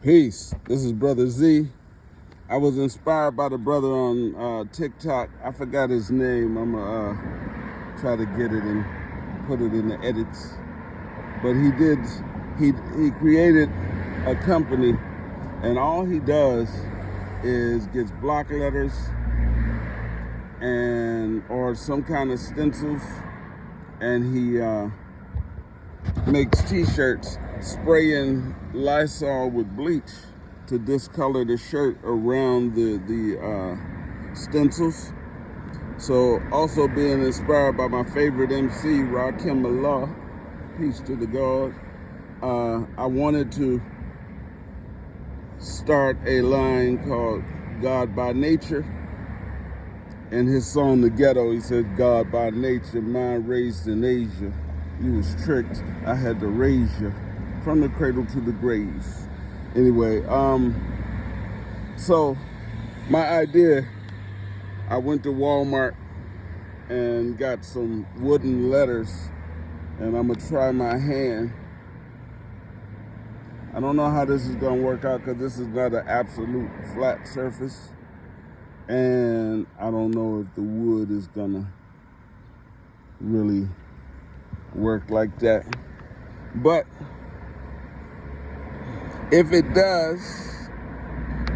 Peace. This is Brother Z. I was inspired by the brother on TikTok. I forgot his name. I'm going to try to get it and put it in the edits. But he created a company, and all he does is gets block letters or some kind of stencils, and he makes t-shirts spraying Lysol with bleach to discolor the shirt around the stencils. So also being inspired by my favorite MC, Rakim Allah, peace to the God, I wanted to start a line called God by Nature. In his song The Ghetto, he said, God by nature, mind raised in Asia. You was tricked, I had to raise you from the cradle to the grave. Anyway, so my idea, I went to Walmart and got some wooden letters, and I'm gonna try my hand. I don't know how this is gonna work out because this is not an absolute flat surface, and I don't know if the wood is gonna really work like that. But if it does,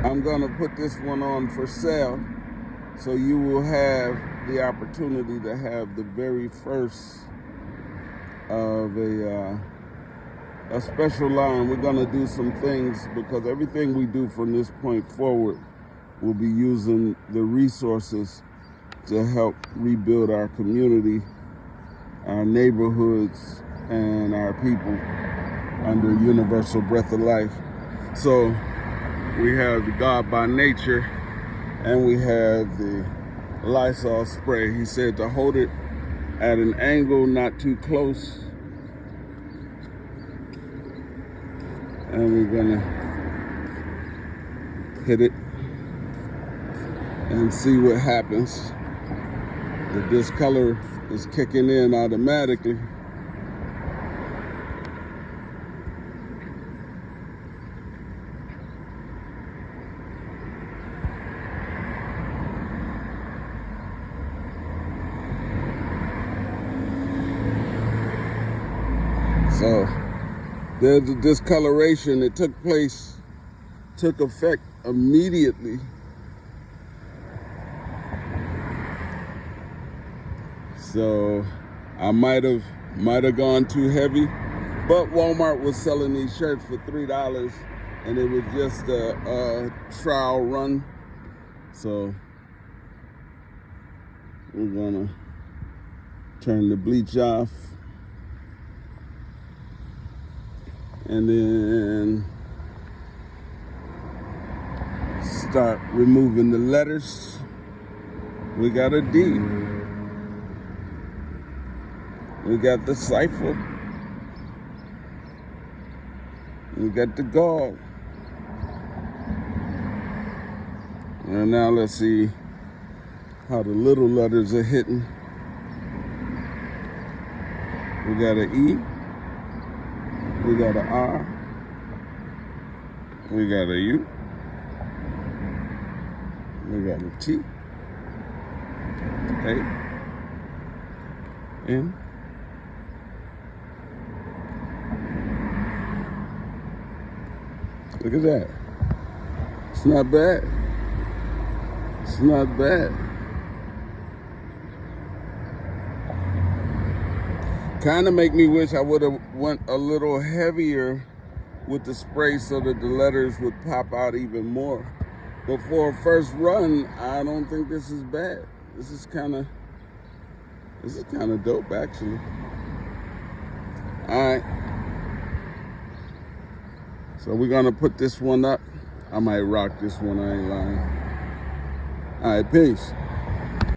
I'm gonna put this one on for sale, so you will have the opportunity to have the very first of a special line. We're gonna do some things, because everything we do from this point forward will be using the resources to help rebuild our community, our neighborhoods, and our people under Universal Breath of Life. So we have the God by Nature, and we have the Lysol spray. He said to hold it at an angle, not too close. And we're gonna hit it and see what happens. The discolor is kicking in automatically. So there's the discoloration. It took effect immediately. So I might have gone too heavy, but Walmart was selling these shirts for $3, and it was just a trial run. So we're gonna turn the bleach off, and then start removing the letters. We got a D. We got the cipher. We got the God. And now let's see how the little letters are hitting. We got an E. We got an R. We got a U. We got a T. A. N. Look at that. It's not bad. It's not bad. Kind of make me wish I would have went a little heavier with the spray so that the letters would pop out even more. But for a first run, I don't think this is bad. This is kind of dope, actually. All right. So we're gonna put this one up. I might rock this one, I ain't lying. All right, peace.